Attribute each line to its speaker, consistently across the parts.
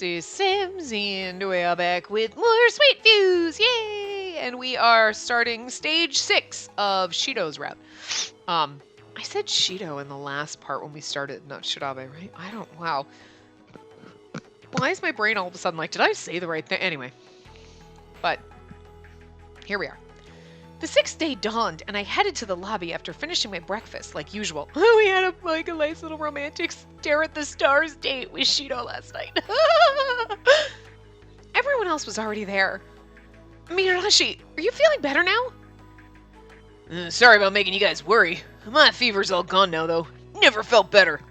Speaker 1: this is Sims, and we are back with more Sweet Views, yay! And we are starting stage 6 of Shido's route. I said Shido in the last part when we started, not Shidabe, right? Wow. Why is my brain all of a sudden like, did I say the right thing? Anyway. But, here we are. The 6th day dawned, and I headed to the lobby after finishing my breakfast, like usual. We had a nice little romantic stare at the stars date with Shido last night. Everyone else was already there. Mitarashi, are you feeling better now?
Speaker 2: Sorry about making you guys worry. My fever's all gone now, though. Never felt better.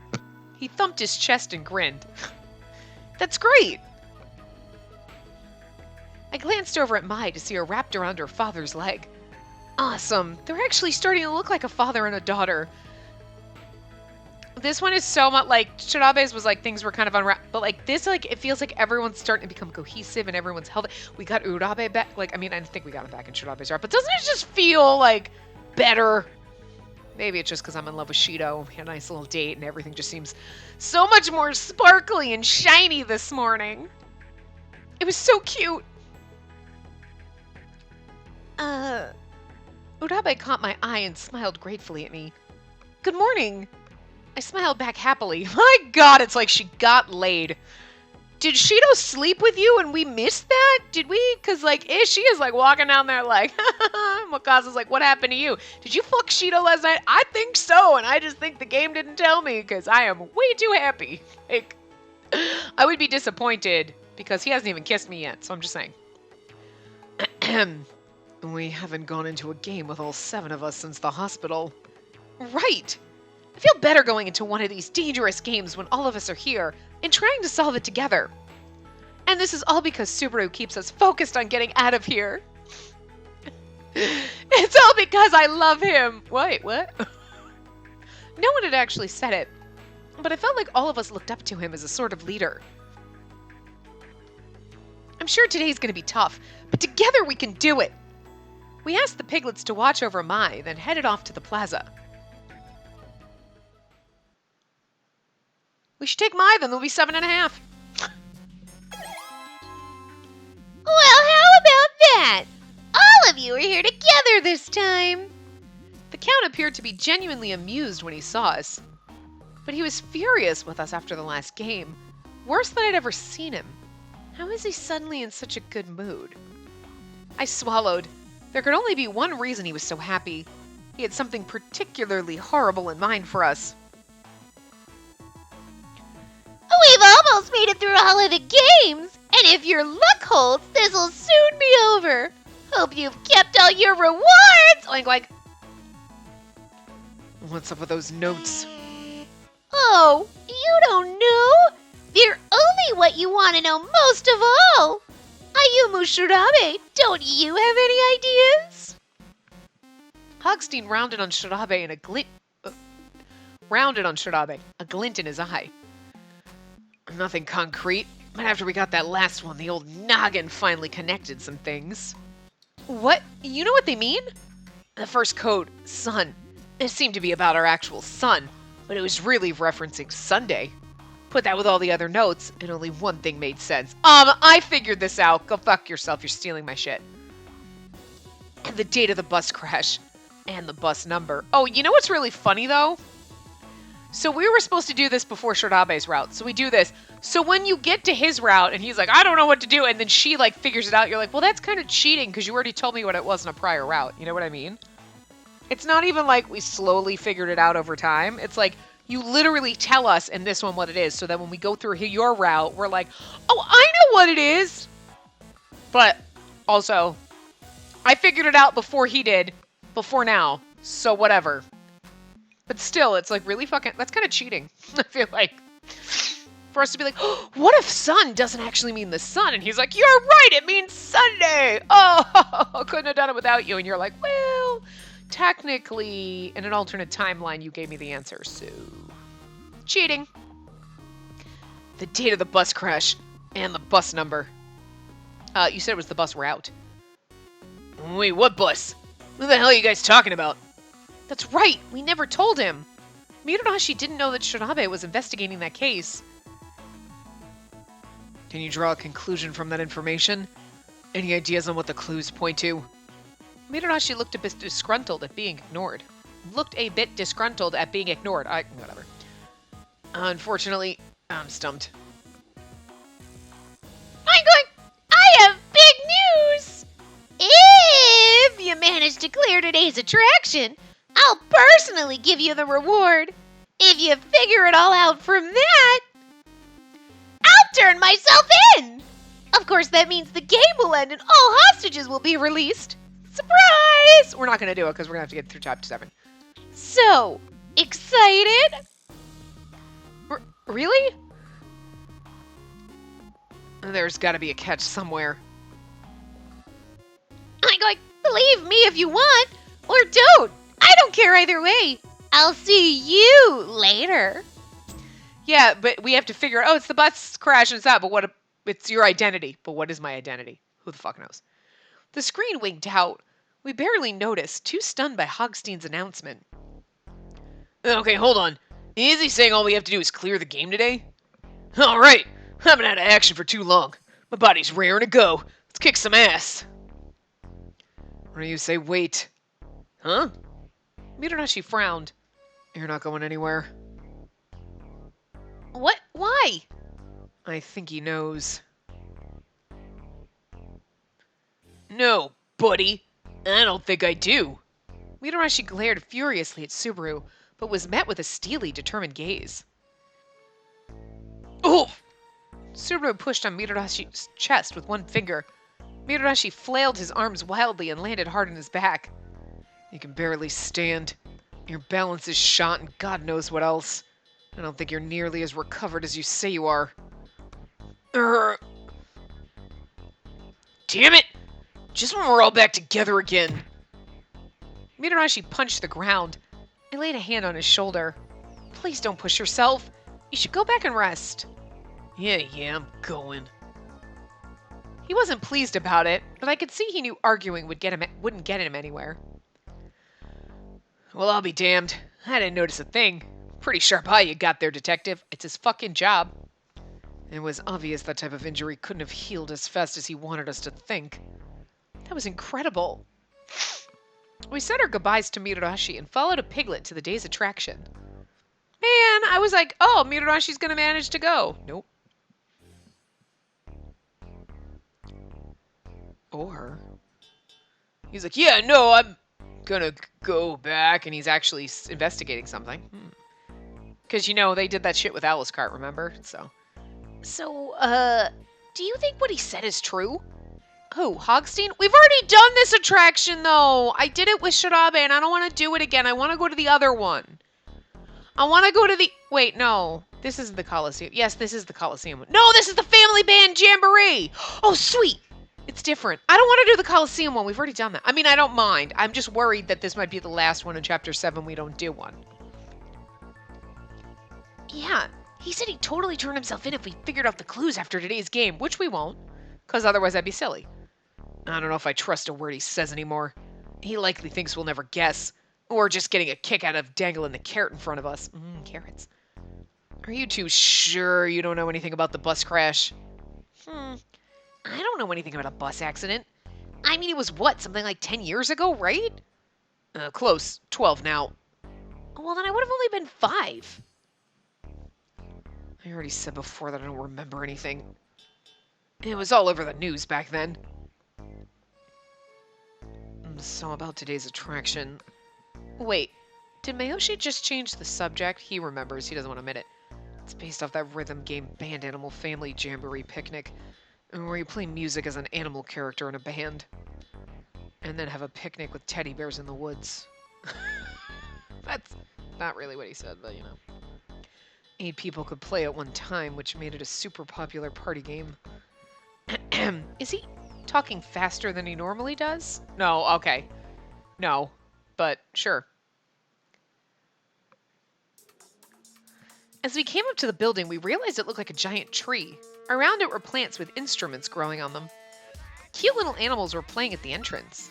Speaker 1: He thumped his chest and grinned. That's great. I glanced over at Mai to see her wrapped around her father's leg. Awesome. They're actually starting to look like a father and a daughter. This one is so much like Shirabe's was like things were kind of unwrapped, but like this, like it feels like everyone's starting to become cohesive and everyone's healthy. We got Urabe back. Like, I mean, I think we got him back in Shirabe's route, but doesn't it just feel like better? Maybe it's just because I'm in love with Shido. We had a nice little date and everything just seems so much more sparkly and shiny this morning. It was so cute. Urabe caught my eye and smiled gratefully at me. Good morning. I smiled back happily. My god, it's like she got laid. Did Shido sleep with you and we missed that? Did we? Because, like, she is, like, walking down there like, Mikasa's like, what happened to you? Did you fuck Shido last night? I think so, and I just think the game didn't tell me because I am way too happy. Like, I would be disappointed because he hasn't even kissed me yet, so I'm just saying. We haven't gone into a game with all 7 of us since the hospital. Right. I feel better going into one of these dangerous games when all of us are here and trying to solve it together. And this is all because Subaru keeps us focused on getting out of here. It's all because I love him. Wait, what? No one had actually said it, but I felt like all of us looked up to him as a sort of leader. I'm sure today's going to be tough, but together we can do it. We asked the piglets to watch over Mai, then headed off to the plaza. We should take Mai, then there'll be 7.5.
Speaker 3: Well, how about that? All of you are here together this time.
Speaker 1: The Count appeared to be genuinely amused when he saw us. But he was furious with us after the last game. Worse than I'd ever seen him. How is he suddenly in such a good mood? I swallowed. There could only be one reason he was so happy. He had something particularly horrible in mind for us.
Speaker 3: We've almost made it through all of the games, and if your luck holds, this'll soon be over. Hope you've kept all your rewards!
Speaker 1: Oink, oink. What's up with those notes?
Speaker 3: Oh, you don't know? They're only what you want to know most of all. Ayumu Shirabe, don't you have any ideas?
Speaker 1: Hogstein rounded on Shirabe and a glint in his eye. Nothing concrete, but after we got that last one, the old noggin finally connected some things. What? You know what they mean? The first code, sun. It seemed to be about our actual sun, but it was really referencing Sunday. Put that with all the other notes, and only one thing made sense. I figured this out. Go fuck yourself, you're stealing my shit. The date of the bus crash. And the bus number. Oh, you know what's really funny, though? So we were supposed to do this before Shirabe's route. So we do this. So when you get to his route, and he's like, I don't know what to do, and then she, like, figures it out, you're like, well, that's kind of cheating, because you already told me what it was in a prior route. You know what I mean? It's not even like we slowly figured it out over time. It's like, you literally tell us in this one what it is, so that when we go through your route, we're like, oh, I know what it is! But, also, I figured it out before he did, before now, so whatever. But still, it's like really fucking, that's kind of cheating, I feel like. For us to be like, oh, what if sun doesn't actually mean the sun? And he's like, you're right, it means Sunday! Oh, couldn't have done it without you. And you're like, well, technically, in an alternate timeline, you gave me the answer, so... Cheating. The date of the bus crash, and the bus number. You said it was the bus route.
Speaker 2: Wait, what bus? What the hell are you guys talking about?
Speaker 1: That's right, we never told him. Mitarashi didn't know that Shirabe was investigating that case. Can you draw a conclusion from that information? Any ideas on what the clues point to?
Speaker 2: Mitarashi looked a bit disgruntled at being ignored. Whatever.
Speaker 1: Unfortunately, I'm stumped.
Speaker 3: I have big news! If you manage to clear today's attraction, I'll personally give you the reward. If you figure it all out from that, I'll turn myself in! Of course, that means the game will end and all hostages will be released. Surprise!
Speaker 2: We're not going to do it because we're going to have to get through chapter 7.
Speaker 3: So, excited?
Speaker 2: Really?
Speaker 1: There's got to be a catch somewhere.
Speaker 3: I'm going, believe me if you want, or don't. I don't care either way. I'll see you later.
Speaker 2: Yeah, but we have to figure out, oh, it's the bus crash and it's that, but it's your identity. But what is my identity? Who the fuck knows? The screen winked out. We barely noticed, too stunned by Hogstein's announcement.
Speaker 1: Okay, hold on. Is he saying all we have to do is clear the game today? Alright, I haven't had action for too long. My body's raring to go. Let's kick some ass. Or you say wait. Huh?
Speaker 2: Mitarashi frowned.
Speaker 1: You're not going anywhere.
Speaker 2: What? Why?
Speaker 1: I think he knows. No, buddy. I don't think I do.
Speaker 2: Mitarashi glared furiously at Subaru, but was met with a steely, determined gaze.
Speaker 1: Oh!
Speaker 2: Subaru pushed on Mitarashi's chest with one finger. Mitarashi flailed his arms wildly and landed hard on his back.
Speaker 1: You can barely stand. Your balance is shot and God knows what else. I don't think you're nearly as recovered as you say you are. Damn it! Just when we're all back together again.
Speaker 2: Mitarashi punched the ground. I laid a hand on his shoulder. Please don't push yourself. You should go back and rest.
Speaker 1: Yeah, I'm going.
Speaker 2: He wasn't pleased about it, but I could see he knew arguing wouldn't get him anywhere.
Speaker 1: Well, I'll be damned. I didn't notice a thing. Pretty sharp eye you got there, detective.
Speaker 2: It's his fucking job.
Speaker 1: It was obvious that type of injury couldn't have healed as fast as he wanted us to think.
Speaker 2: That was incredible. We said our goodbyes to Mitarashi and followed a piglet to the day's attraction. Man, I was like, oh, Mitarashi's gonna manage to go. Nope.
Speaker 1: Or he's like, yeah, no, I'm gonna go back, and he's actually investigating something.
Speaker 2: Because, they did that shit with Alice Cart, remember? So,
Speaker 3: Do you think what he said is true?
Speaker 2: who, Hogstein? We've already done this attraction, though. I did it with Shirabe, and I don't want to do it again. I want to go to the other one. I want to go to the... Wait, no. This isn't the Coliseum. Yes, this is the Coliseum. No, this is the Family Band Jamboree. Oh, sweet. It's different. I don't want to do the Coliseum one. We've already done that. I mean, I don't mind. I'm just worried that this might be the last one in Chapter 7 we don't do one.
Speaker 3: Yeah, he said he'd totally turn himself in if we figured out the clues after today's game.
Speaker 2: Which we won't, because otherwise that'd be silly.
Speaker 1: I don't know if I trust a word he says anymore. He likely thinks we'll never guess. Or just getting a kick out of dangling the carrot in front of us.
Speaker 2: Carrots.
Speaker 1: Are you two sure you don't know anything about the bus crash?
Speaker 2: I don't know anything about a bus accident. I mean, it was what, something like 10 years ago, right?
Speaker 1: Close. 12 now.
Speaker 2: Well, then I would have only been 5.
Speaker 1: I already said before that I don't remember anything. It was all over the news back then. So about today's attraction.
Speaker 2: Wait, did Mayoshi just change the subject? He remembers, he doesn't want to admit it.
Speaker 1: It's based off that rhythm game Band Animal Family Jamboree Picnic, where you play music as an animal character in a band, and then have a picnic with teddy bears in the woods.
Speaker 2: That's not really what he said, but
Speaker 1: 8 people could play at one time, which made it a super popular party game.
Speaker 2: Is he talking faster than he normally does? No, okay. No, but sure. As we came up to the building, we realized it looked like a giant tree. Around it were plants with instruments growing on them. Cute little animals were playing at the entrance.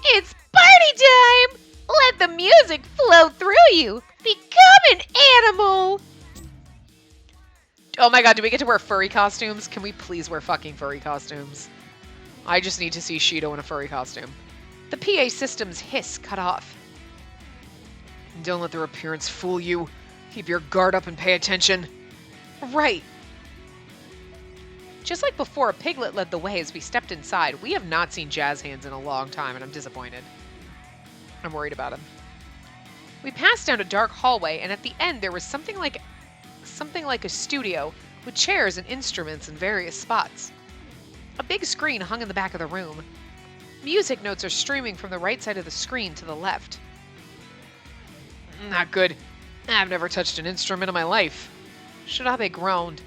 Speaker 3: It's party time! Let the music flow through you. Become an animal.
Speaker 1: Oh my god, do we get to wear furry costumes? Can we please wear fucking furry costumes? I just need to see Shido in a furry costume. The PA system's hiss cut off. Don't let their appearance fool you. Keep your guard up and pay attention. Right. Just like before, Piglet led the way as we stepped inside. We have not seen Jazz Hands in a long time, and I'm disappointed. I'm worried about him. We passed down a dark hallway, and at the end there was something like a studio with chairs and instruments in various spots. A big screen hung in the back of the room. Music notes are streaming from the right side of the screen to the left. Not good. I've never touched an instrument in my life. Shirabe groaned.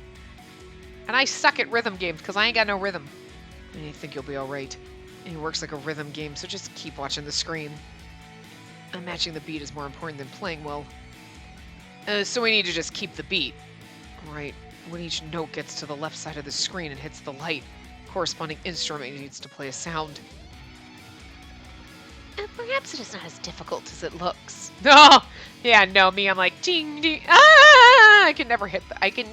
Speaker 1: And I suck at rhythm games because I ain't got no rhythm. And you think you'll be alright. And it works like a rhythm game, so just keep watching the screen. And matching the beat is more important than playing well. So we need to just keep the beat. Right. When each note gets to the left side of the screen and hits the light, corresponding instrument needs to play a sound.
Speaker 3: Perhaps it is not as difficult as it looks.
Speaker 1: No! Yeah, no, me, I'm like, ding, ding, ah! I can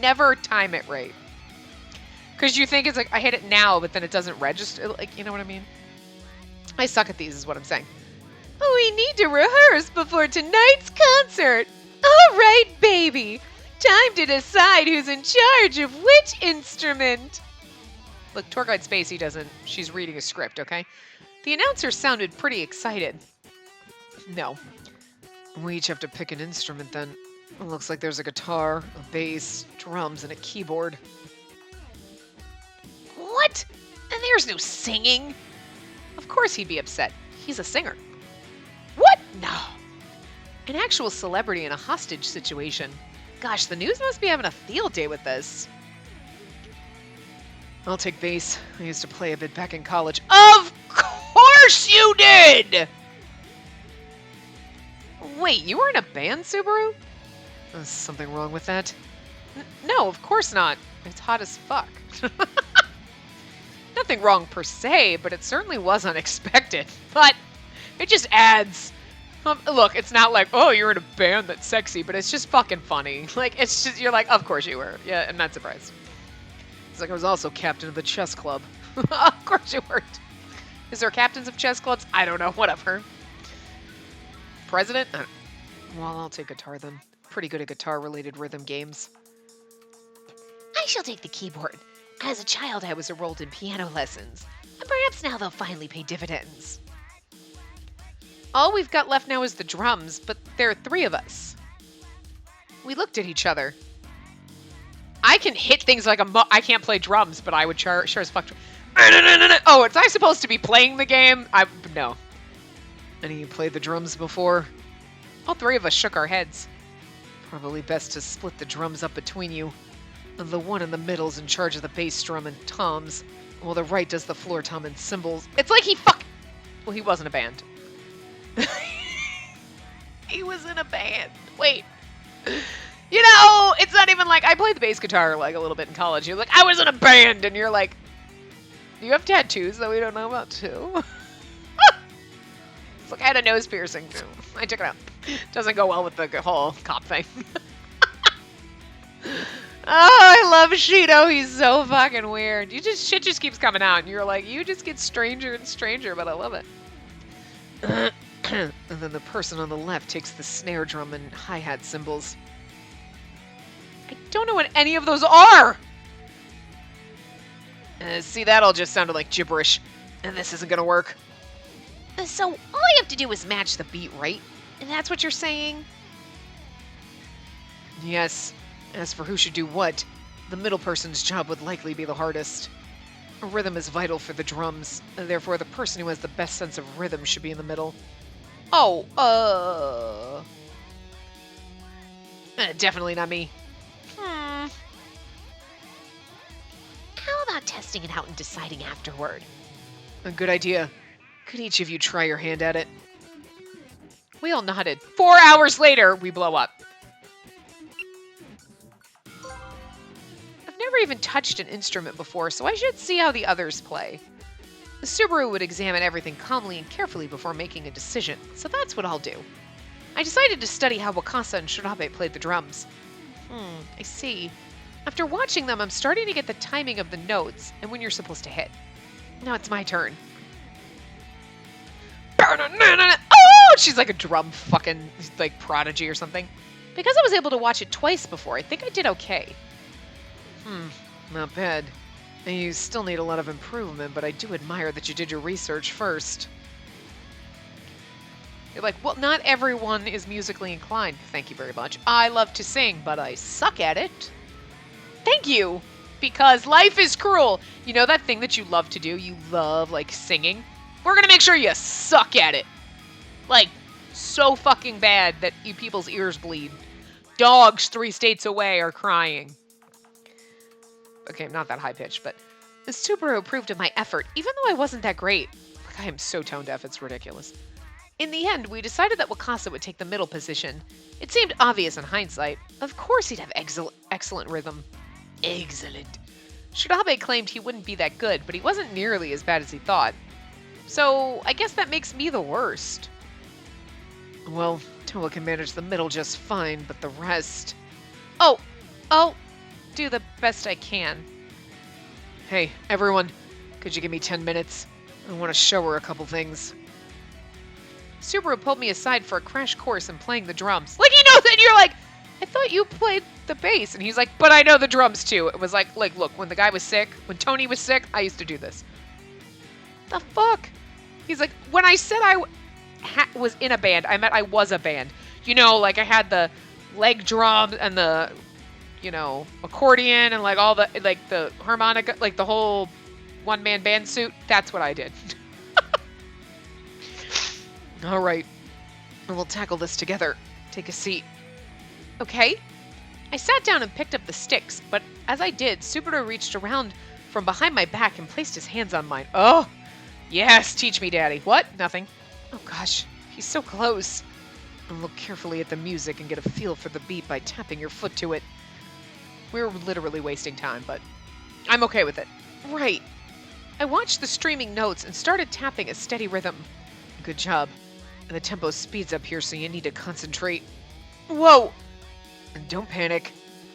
Speaker 1: never time it right. Because you think it's like, I hit it now, but then it doesn't register, like, you know what I mean? I suck at these, is what I'm saying. We need to rehearse before tonight's concert. All right, baby. Time to decide who's in charge of which instrument. Look, tour guide Spacey doesn't, she's reading a script, okay? The announcer sounded pretty excited. No. We each have to pick an instrument then. It looks like there's a guitar, a bass, drums, and a keyboard. What? And there's no singing? Of course he'd be upset. He's a singer. What? No. An actual celebrity in a hostage situation. Gosh, the news must be having a field day with this. I'll take bass. I used to play a bit back in college. Of course you did! Wait, you were in a band, Subaru? Is something wrong with that? No, of course not. It's hot as fuck. Nothing wrong per se, but it certainly was unexpected. But it just adds. Look, it's not like, oh, you're in a band that's sexy, but it's just fucking funny. Like, it's just, you're like, of course you were. Yeah, I'm not surprised. It's like I was also captain of the chess club. Of course you weren't. Is there captains of chess clubs? I don't know, whatever. President? Well, I'll take guitar then. Pretty good at guitar-related rhythm games.
Speaker 3: I shall take the keyboard. As a child, I was enrolled in piano lessons, and perhaps now they'll finally pay dividends.
Speaker 1: All we've got left now is the drums, but there are 3 of us. We looked at each other. I can hit things like I can't play drums, but I would sure as fuck. Oh, was I supposed to be playing the game? No. Any of you played the drums before? All 3 of us shook our heads. Probably best to split the drums up between you. The one in the middle's in charge of the bass drum and toms, while the right does the floor tom and cymbals. It's like well, he wasn't a band. He was in a band. Wait. You know, it's not even like I played the bass guitar like a little bit in college. You're like, I was in a band, and you're like, do you have tattoos that we don't know about too? It's like I had a nose piercing too. I took it out. Doesn't go well with the whole cop thing. Oh, I love Shido. He's so fucking weird. Shit just keeps coming out, and you're like, you just get stranger and stranger, but I love it. And then the person on the left takes the snare drum and hi-hat cymbals. I don't know what any of those are! See, that all just sounded like gibberish. And this isn't gonna work.
Speaker 3: So, all I have to do is match the beat, right? And that's what you're saying?
Speaker 1: Yes. As for who should do what, the middle person's job would likely be the hardest. Rhythm is vital for the drums, and therefore the person who has the best sense of rhythm should be in the middle. Oh, definitely not me.
Speaker 3: How about testing it out and deciding afterward?
Speaker 1: A good idea. Could each of you try your hand at it? We all nodded. 4 hours later, we blow up. I've never even touched an instrument before, so I should see how the others play. The Subaru would examine everything calmly and carefully before making a decision, so that's what I'll do. I decided to study how Wakasa and Shirabe played the drums. I see.
Speaker 2: After watching them, I'm starting to get the timing of the notes and when you're supposed to hit. Now it's my turn. Oh! She's like a drum fucking like prodigy or something. Because I was able to watch it twice before, I think I did okay.
Speaker 1: Not bad. You still need a lot of improvement, but I do admire that you did your research first.
Speaker 2: You're like, well, not everyone is musically inclined. Thank you very much. I love to sing, but I suck at it. Thank you. Because life is cruel. You know that thing that you love to do? You love, like, singing? We're gonna make sure you suck at it. Like, so fucking bad that you people's ears bleed. Dogs 3 states away are crying. Okay, not that high pitched, but the Subaru approved of my effort, even though I wasn't that great. Like, I am so tone deaf, it's ridiculous. In the end, we decided that Wakasa would take the middle position. It seemed obvious in hindsight. Of course he'd have excellent rhythm. Excellent. Shidabe claimed he wouldn't be that good, but he wasn't nearly as bad as he thought. So, I guess that makes me the worst.
Speaker 1: Well, Toa can manage the middle just fine, but the rest...
Speaker 2: Oh, I'll do the best I can.
Speaker 1: Hey, everyone, could you give me 10 minutes? I want to show her a couple things.
Speaker 2: Subaru pulled me aside for a crash course in playing the drums. Like, he knows it, and you're like, I thought you played the bass. And he's like, but I know the drums too. It was like, look, when the guy was sick, when Tony was sick, I used to do this. The fuck? He's like, when I said I was in a band, I meant I was a band. You know, like I had the leg drum and the, you know, accordion and like all the, like the harmonica, like the whole one-man band suit. That's what I did.
Speaker 1: All right, we'll tackle this together. Take a seat.
Speaker 2: Okay. I sat down and picked up the sticks, but as I did, Subaru reached around from behind my back and placed his hands on mine. Oh, yes, teach me, Daddy. What? Nothing. Oh gosh, he's so close.
Speaker 1: And look carefully at the music and get a feel for the beat by tapping your foot to it.
Speaker 2: We're literally wasting time, but I'm okay with it. Right. I watched the streaming notes and started tapping a steady rhythm.
Speaker 1: Good job. And the tempo speeds up here, so you need to concentrate.
Speaker 2: Whoa!
Speaker 1: And don't panic.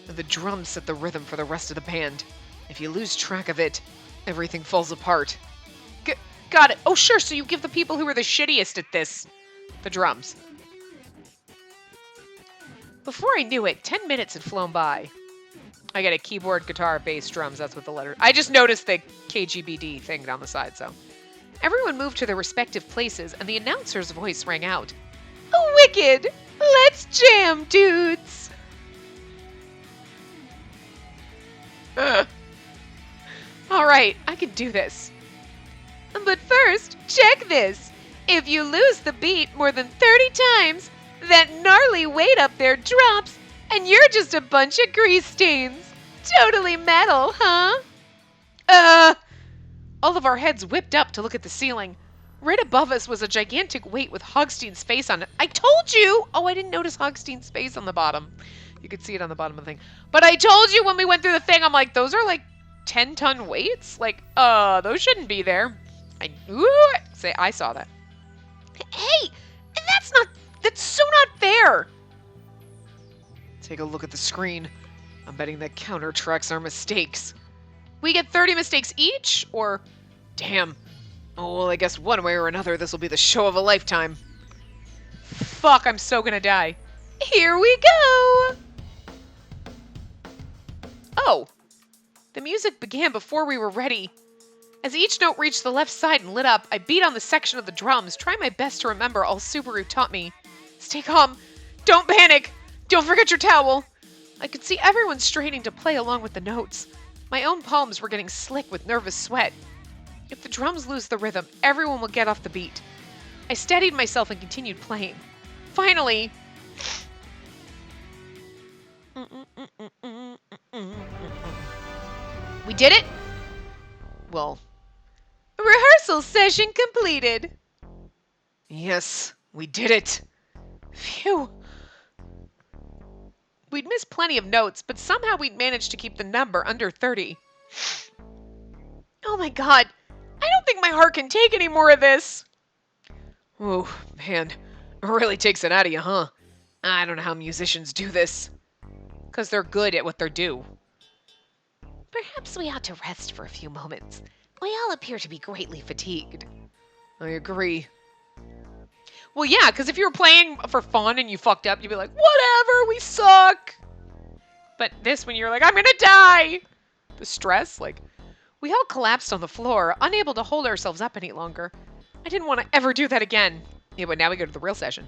Speaker 1: The drums set the rhythm for the rest of the band. If you lose track of it, everything falls apart.
Speaker 2: Got it. Oh, sure, so you give the people who are the shittiest at this the drums. Before I knew it, 10 minutes had flown by. I got a keyboard, guitar, bass, drums. That's what the letter... I just noticed the KGBD thing down the side, so... Everyone moved to their respective places, and the announcer's voice rang out. Wicked! Let's jam, dudes! All right, I can do this. But first, check this. If you lose the beat more than 30 times, that gnarly weight up there drops, and you're just a bunch of grease stains. Totally metal, huh? All of our heads whipped up to look at the ceiling. Right above us was a gigantic weight with Hogstein's face on it. I told you! Oh, I didn't notice Hogstein's face on the bottom. You could see it on the bottom of the thing. But I told you when we went through the thing, I'm like, those are like 10-ton weights? Like, those shouldn't be there. I saw that. Hey, that's so not fair.
Speaker 1: Take a look at the screen. I'm betting that counter tracks our mistakes.
Speaker 2: We get 30 mistakes each, or...
Speaker 1: Damn. Oh, well, I guess one way or another, this will be the show of a lifetime.
Speaker 2: Fuck, I'm so gonna die. Here we go! Oh. The music began before we were ready. As each note reached the left side and lit up, I beat on the section of the drums, trying my best to remember all Subaru taught me. Stay calm. Don't panic. Don't forget your towel. I could see everyone straining to play along with the notes. My own palms were getting slick with nervous sweat. If the drums lose the rhythm, everyone will get off the beat. I steadied myself and continued playing. Finally... We did it?
Speaker 1: Well...
Speaker 2: Rehearsal session completed.
Speaker 1: Yes, we did it.
Speaker 2: Phew. We'd missed plenty of notes, but somehow we'd managed to keep the number under 30. Oh my god. I don't think my heart can take any more of this.
Speaker 1: Oh, man. It really takes it out of you, huh? I don't know how musicians do this.
Speaker 2: Because they're good at what they do.
Speaker 3: Perhaps we ought to rest for a few moments. We all appear to be greatly fatigued.
Speaker 1: I agree.
Speaker 2: Well, yeah, because if you were playing for fun and you fucked up, you'd be like, whatever, we suck. But this, when you're like, I'm gonna die. The stress, like, we all collapsed on the floor, unable to hold ourselves up any longer. I didn't want to ever do that again. Yeah, but now we go to the real session.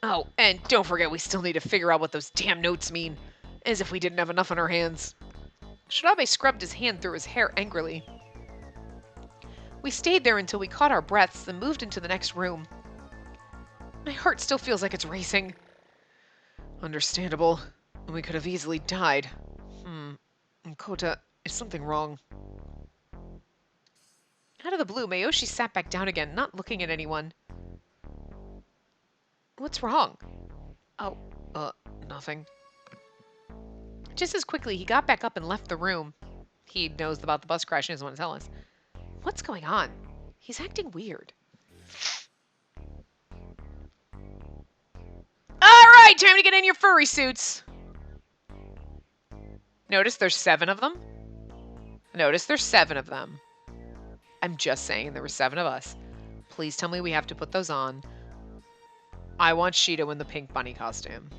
Speaker 2: Oh, and don't forget, we still need to figure out what those damn notes mean. As if we didn't have enough on our hands. Shirabe scrubbed his hand through his hair angrily. We stayed there until we caught our breaths, then moved into the next room. My heart still feels like it's racing.
Speaker 1: Understandable. We could have easily died. Kota, is something wrong?
Speaker 2: Out of the blue, Mayoshi sat back down again, not looking at anyone. What's wrong?
Speaker 1: Oh, nothing.
Speaker 2: Just as quickly, he got back up and left the room. He knows about the bus crash and doesn't want to tell us. What's going on? He's acting weird. All right, time to get in your furry suits. Notice there's 7 of them. Notice there's 7 of them. I'm just saying there were 7 of us. Please tell me we have to put those on. I want Shido in the pink bunny costume.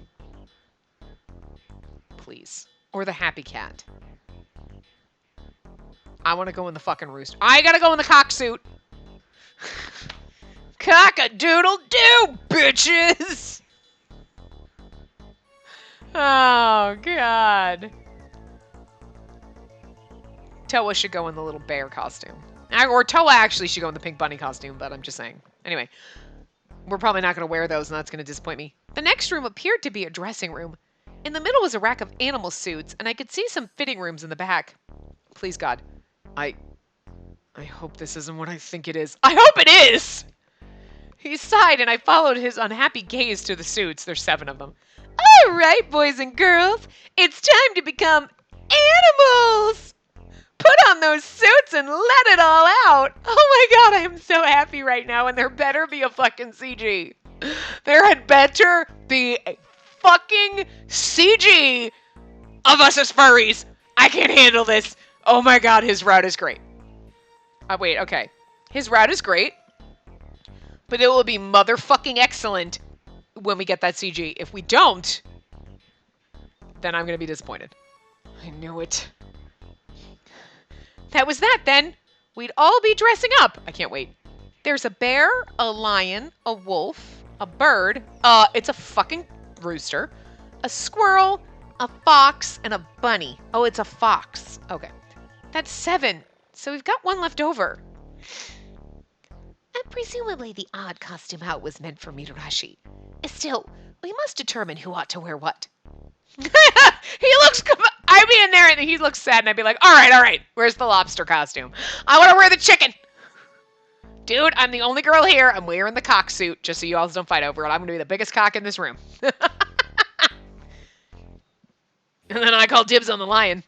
Speaker 2: Please. Or the happy cat. I want to go in the fucking rooster. I gotta go in the cock suit. Cock-a-doodle-doo, bitches! Oh, God. Toa should go in the little bear costume. Or Toa actually should go in the pink bunny costume, but I'm just saying. Anyway, we're probably not going to wear those, and that's going to disappoint me. The next room appeared to be a dressing room. In the middle was a rack of animal suits, and I could see some fitting rooms in the back. Please, God.
Speaker 1: I hope this isn't what I think it is.
Speaker 2: I hope it is! He sighed, and I followed his unhappy gaze to the suits. There's 7 of them. All right, boys and girls, it's time to become animals! Put on those suits and let it all out. Oh my God, I am so happy right now, and there better be a fucking CG. There had better be a fucking CG of us as furries. I can't handle this. Oh my God, his route is great. Wait, okay. His route is great, but it will be motherfucking excellent when we get that CG. If we don't, then I'm going to be disappointed.
Speaker 1: I knew it.
Speaker 2: That was that then. We'd all be dressing up. I can't wait. There's a bear, a lion, a wolf, a bird. It's a fucking rooster, a squirrel, a fox, and a bunny. Oh, it's a fox. Okay. That's 7. So we've got 1 left over.
Speaker 3: And presumably the odd costume out was meant for Mitarashi. Still, we must determine who ought to wear what.
Speaker 2: He looks... I'd be in there and he looks sad and I'd be like, all right. Where's the lobster costume? I want to wear the chicken. Dude, I'm the only girl here. I'm wearing the cock suit just so you all don't fight over it. I'm going to be the biggest cock in this room. And then I call dibs on the lion.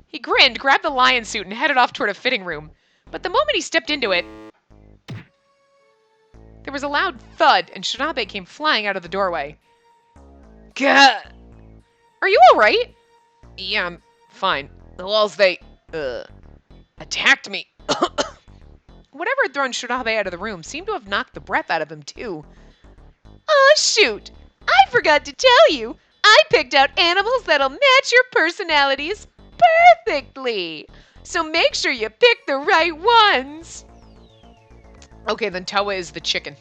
Speaker 2: He grinned, grabbed the lion suit, and headed off toward a fitting room. But the moment he stepped into it, there was a loud thud, and Shirabe came flying out of the doorway. Gah! Are you alright?
Speaker 1: Yeah, I'm fine. The walls, they, attacked me.
Speaker 2: Whatever had thrown Shirabe out of the room seemed to have knocked the breath out of him, too. Oh, shoot! I forgot to tell you! I picked out animals that'll match your personalities perfectly! So make sure you pick the right ones!
Speaker 1: Okay, then Toa is the chicken.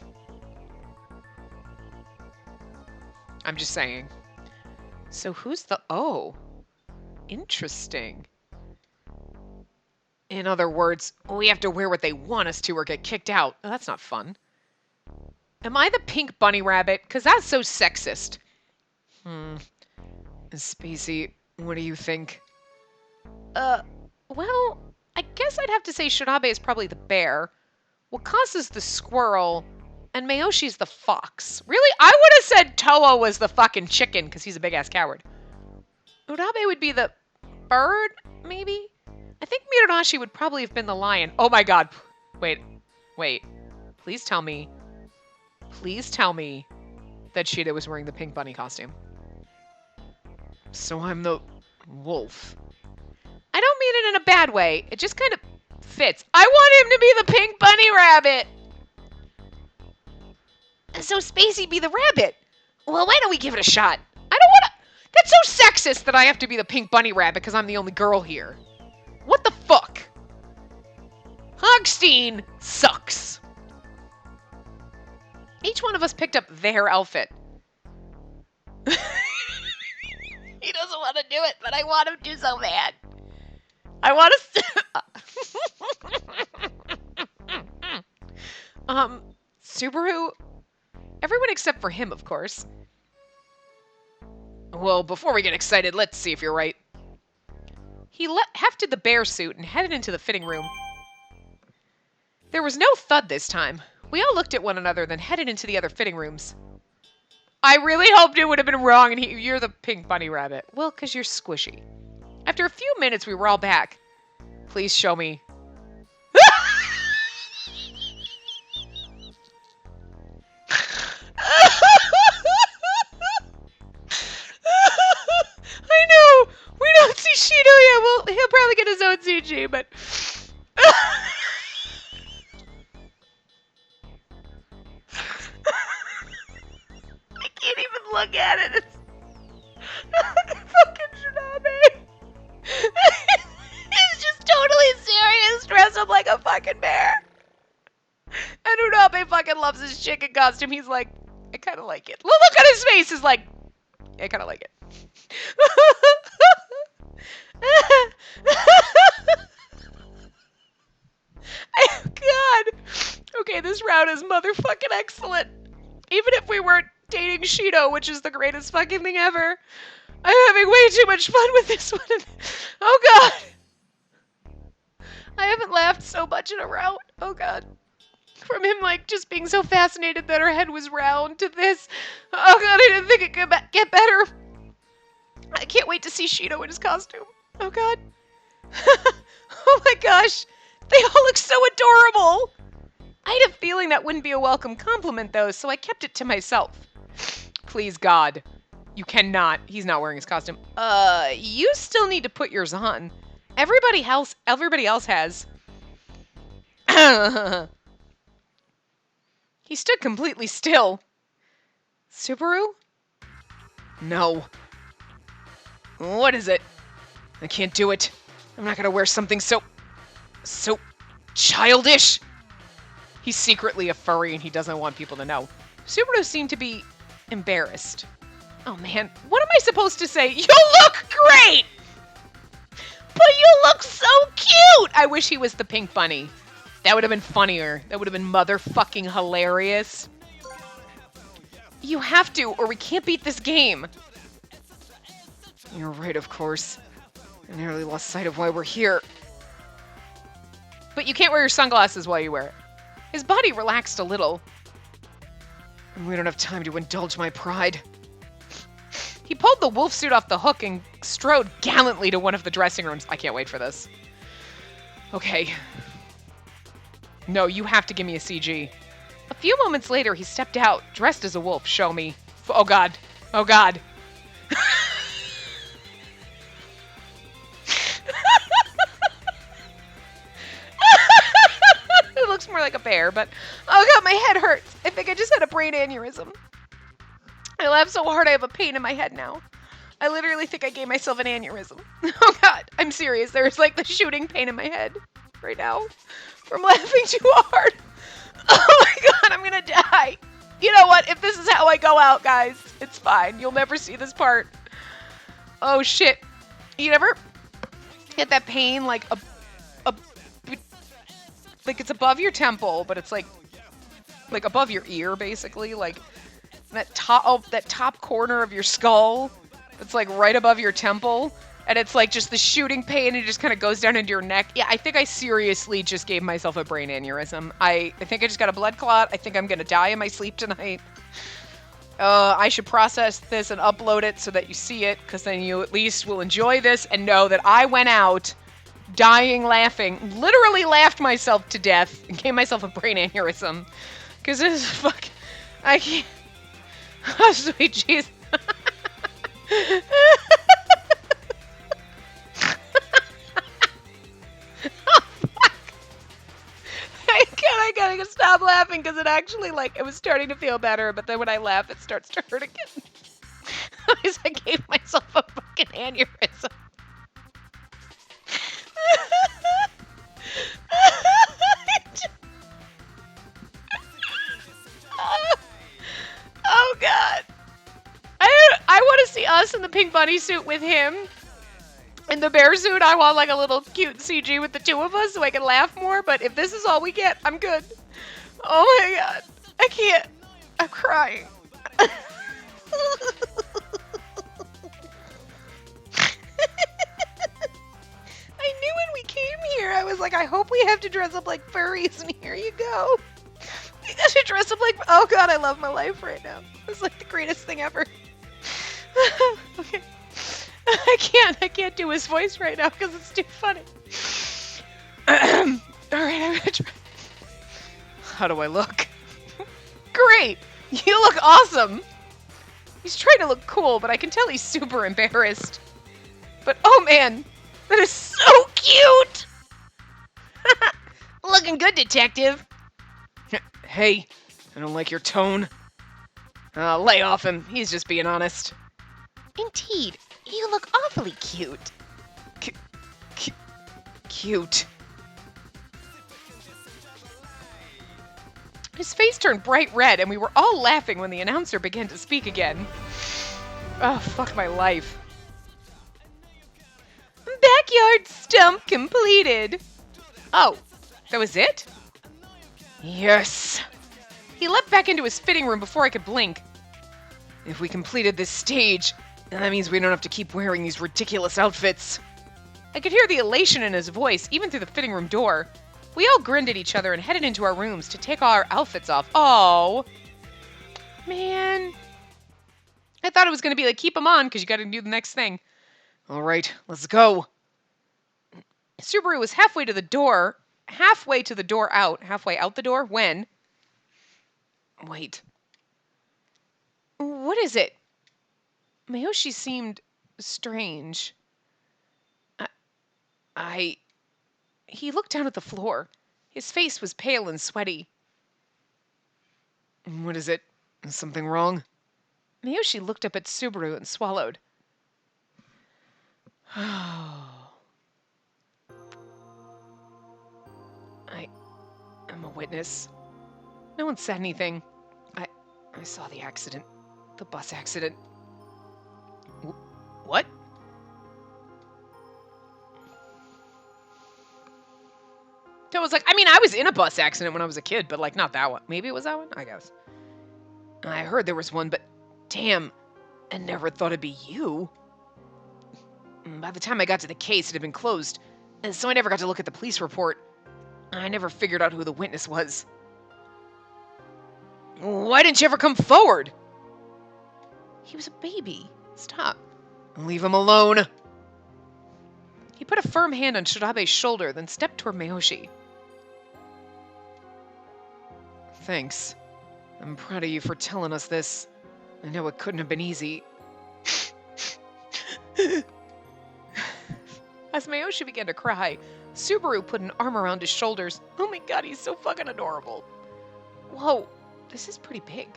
Speaker 1: I'm just saying.
Speaker 2: So who's the... Oh. Interesting.
Speaker 1: In other words, we have to wear what they want us to or get kicked out.
Speaker 2: Oh, that's not fun. Am I the pink bunny rabbit? Because that's so sexist.
Speaker 1: Spacey, what do you think?
Speaker 2: Well, I guess I'd have to say Shirabe is probably the bear, Wakasa's the squirrel, and Mayoshi's the fox. Really? I would have said Toa was the fucking chicken because he's a big-ass coward. Urabe would be the bird, maybe? I think Mitarashi would probably have been the lion. Oh my God. Wait. Please tell me that Shida was wearing the pink bunny costume.
Speaker 1: So I'm the wolf.
Speaker 2: bad way. It just kind of fits. I want him to be the pink bunny rabbit. So Spacey be the rabbit. Well, why don't we give it a shot? I don't want to. That's so sexist that I have to be the pink bunny rabbit because I'm the only girl here. What the fuck? Hogstein sucks. Each one of us picked up their outfit.
Speaker 3: He doesn't want to do it, but I want him to so bad.
Speaker 2: I want to. Subaru. Everyone except for him, of course. Well, before we get excited, let's see if you're right. He hefted the bear suit and headed into the fitting room. There was no thud this time. We all looked at one another, then headed into the other fitting rooms. I really hoped it would have been wrong and you're the pink bunny rabbit. Well, because you're squishy. After a few minutes, we were all back. Please show me. I know! We don't see Shido yet. Well, he'll probably get his own CG, but...
Speaker 3: I can't even look at it. It's fucking Shinabe. He's just totally serious, dressed up like a fucking bear.
Speaker 2: And Unabe fucking loves his chicken costume. He's like, I kind of like it. Well, look at his face. He's like, I kind of like it. Oh, God. Okay, this route is motherfucking excellent. Even if we weren't dating Shido, which is the greatest fucking thing ever, I'm having way too much fun with this one. Oh, God. I haven't laughed so much in a route. Oh, God. From him, like, just being so fascinated that her head was round to this. Oh, God, I didn't think it could get better. I can't wait to see Shido in his costume. Oh, God. Oh, my gosh. They all look so adorable. I had a feeling that wouldn't be a welcome compliment, though, so I kept it to myself. Please, God. You cannot. He's not wearing his costume. You still need to put yours on. Everybody else has. He stood completely still. Subaru? No. What is it? I can't do it. I'm not gonna wear something so childish. He's secretly a furry and he doesn't want people to know. Subaru seemed to be embarrassed. Oh man, what am I supposed to say? You look great! But you look so cute! I wish he was the pink bunny. That would have been funnier. That would have been motherfucking hilarious. You have to, or we can't beat this game. You're right, of course. I nearly lost sight of why we're here. But you can't wear your sunglasses while you wear it. His body relaxed a little. And we don't have time to indulge my pride. He pulled the wolf suit off the hook and strode gallantly to one of the dressing rooms. I can't wait for this. Okay. No, you have to give me a CG. A few moments later, he stepped out, dressed as a wolf. Show me. Oh, God. Oh, God. It looks more like a bear, but... Oh, God, my head hurts. I think I just had a brain aneurysm. I laughed so hard I have a pain in my head now. I literally think I gave myself an aneurysm. Oh, God. I'm serious. There's, like, the shooting pain in my head right now from laughing too hard. Oh, my God. I'm gonna die. You know what? If this is how I go out, guys, it's fine. You'll never see this part. Oh, shit. You never get that pain, like, like it's above your temple, but it's like above your ear, basically, like that top corner of your skull. It's like right above your temple, and it's like just the shooting pain, and it just kind of goes down into your neck. Yeah, I think I seriously just gave myself a brain aneurysm. I think I just got a blood clot. I think I'm gonna die in my sleep tonight. I should process this and upload it so that you see it, because then you at least will enjoy this and know that I went out dying laughing, literally laughed myself to death, and gave myself a brain aneurysm. Because this is I can't. Oh, sweet Jesus. to stop laughing because it actually, like, it was starting to feel better, but then when I laugh, it starts to hurt again. I gave myself a fucking aneurysm. Oh God! I want to see us in the pink bunny suit with him. In the bear suit, I want like a little cute CG with the two of us so I can laugh more. But if this is all we get, I'm good. Oh my God! I can't. I'm crying. I knew when we came here, I was like, I hope we have to dress up like furries, and here you go. We got to dress up like, oh God, I love my life right now. It's like the greatest thing ever. Okay. I can't do his voice right now because it's too funny. All right, I'm gonna try. How do I look? Great! You look awesome! He's trying to look cool, but I can tell he's super embarrassed. But oh man, that is so cute! Looking good, detective. Hey, I don't like your tone. Lay off him. He's just being honest.
Speaker 3: Indeed, you look awfully cute.
Speaker 2: Cute. His face turned bright red, and we were all laughing when the announcer began to speak again. Oh, fuck my life. Backyard stump completed. Oh, that was it? Yes. He leapt back into his fitting room before I could blink. If we completed this stage, then that means we don't have to keep wearing these ridiculous outfits. I could hear the elation in his voice, even through the fitting room door. We all grinned at each other and headed into our rooms to take all our outfits off. Oh, man. I thought it was going to be like, keep them on, because you got to do the next thing. All right, let's go. Subaru was halfway out, the door, when... Wait. What is it? Mayoshi seemed strange. He looked down at the floor. His face was pale and sweaty. What is it? Is something wrong? Mayoshi looked up at Subaru and swallowed. I am a witness. No one said anything. I saw the accident. The bus accident. What? So I was like, I mean, I was in a bus accident when I was a kid, but like not that one. Maybe it was that one? I guess. I heard there was one, but damn, I never thought it'd be you. By the time I got to the case, it had been closed, and so I never got to look at the police report. I never figured out who the witness was. Why didn't you ever come forward? He was a baby. Stop. Leave him alone. He put a firm hand on Shirabe's shoulder, then stepped toward Mayoshi. Thanks. I'm proud of you for telling us this. I know it couldn't have been easy. As Mayoshi began to cry, Subaru put an arm around his shoulders. Oh my God, he's so fucking adorable. Whoa, this is pretty big.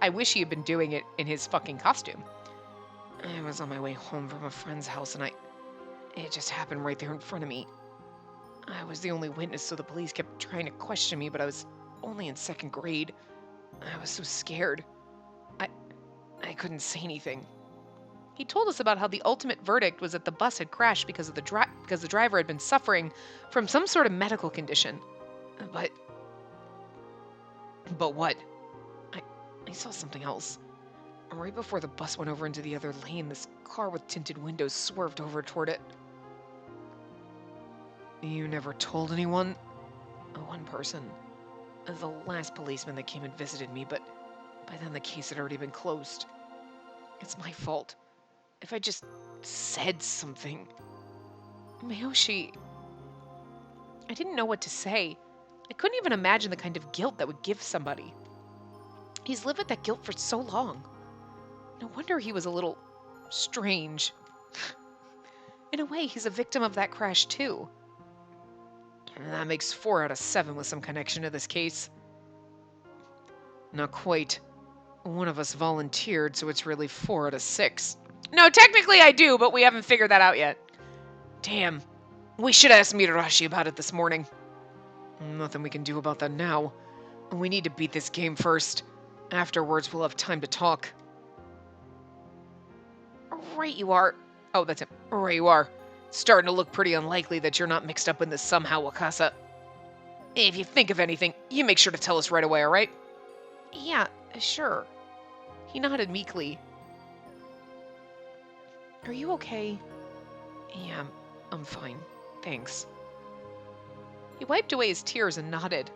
Speaker 2: I wish he had been doing it in his fucking costume. I was on my way home from a friend's house and it just happened right there in front of me. I was the only witness, so the police kept trying to question me, but I was only in 2nd grade. I was so scared. I couldn't say anything. He told us about how the ultimate verdict was that the bus had crashed because the driver had been suffering from some sort of medical condition. But what? I saw something else. Right before the bus went over into the other lane, this car with tinted windows swerved over toward it. You never told anyone? One person. The last policeman that came and visited me, but by then the case had already been closed. It's my fault. If I just said something. Mayoshi. I didn't know what to say. I couldn't even imagine the kind of guilt that would give somebody. He's lived with that guilt for so long. No wonder he was a little strange. In a way, he's a victim of that crash too.
Speaker 1: That makes 4 out of 7 with some connection to this case. Not quite. One of us volunteered, so it's really 4 out of 6.
Speaker 2: No, technically I do, but we haven't figured that out yet.
Speaker 1: Damn. We should ask Mitarashi about it this morning. Nothing we can do about that now. We need to beat this game first. Afterwards, we'll have time to talk.
Speaker 2: Right you are.
Speaker 1: Oh, that's it. Right you are. It's starting to look pretty unlikely that you're not mixed up in this somehow, Wakasa. If you think of anything, you make sure to tell us right away, alright?
Speaker 2: Yeah, sure. He nodded meekly. Are you okay?
Speaker 1: Yeah, I'm fine. Thanks.
Speaker 2: He wiped away his tears and nodded.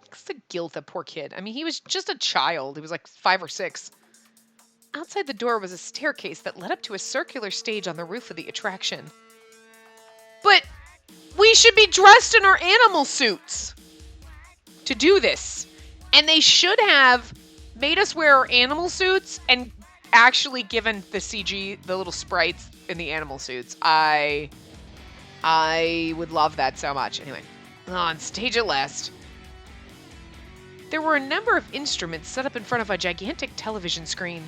Speaker 2: It's the guilt, that poor kid. I mean, he was just a child. He was like 5 or 6. Outside the door was a staircase that led up to a circular stage on the roof of the attraction. But we should be dressed in our animal suits to do this. And they should have made us wear our animal suits and actually given the CG, the little sprites in the animal suits. I would love that so much. Anyway,
Speaker 1: on stage at last.
Speaker 2: There were a number of instruments set up in front of a gigantic television screen.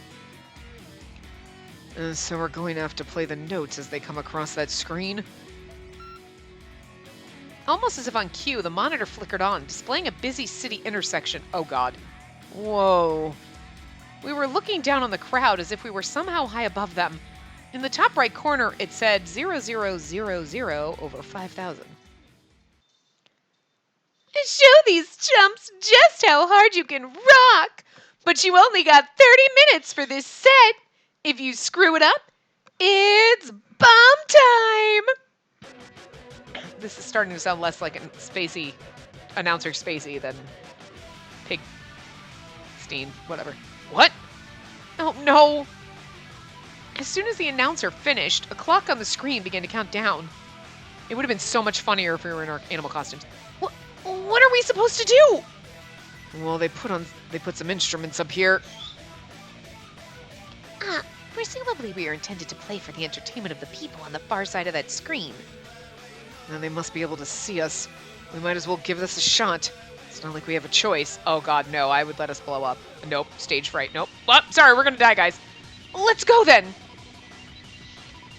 Speaker 1: So we're going to have to play the notes as they come across that screen.
Speaker 2: Almost as if on cue, the monitor flickered on, displaying a busy city intersection. Oh god.
Speaker 1: Whoa.
Speaker 2: We were looking down on the crowd as if we were somehow high above them. In the top right corner, it said 0000 over 5,000. Show these chumps just how hard you can rock! But you only got 30 minutes for this set! If you screw it up, it's bomb time! This is starting to sound less like a Spacey, announcer Spacey than Pigstein, whatever.
Speaker 1: What?
Speaker 2: Oh no! As soon as the announcer finished, a clock on the screen began to count down. It would have been so much funnier if we were in our animal costumes. What are we supposed to do?
Speaker 1: Well, they put some instruments up here.
Speaker 3: Presumably we are intended to play for the entertainment of the people on the far side of that screen.
Speaker 1: Now they must be able to see us. We might as well give this a shot. It's not like we have a choice.
Speaker 2: Oh god, no, I would let us blow up. Nope, stage fright, nope. Well, sorry, we're gonna die, guys. Let's go then!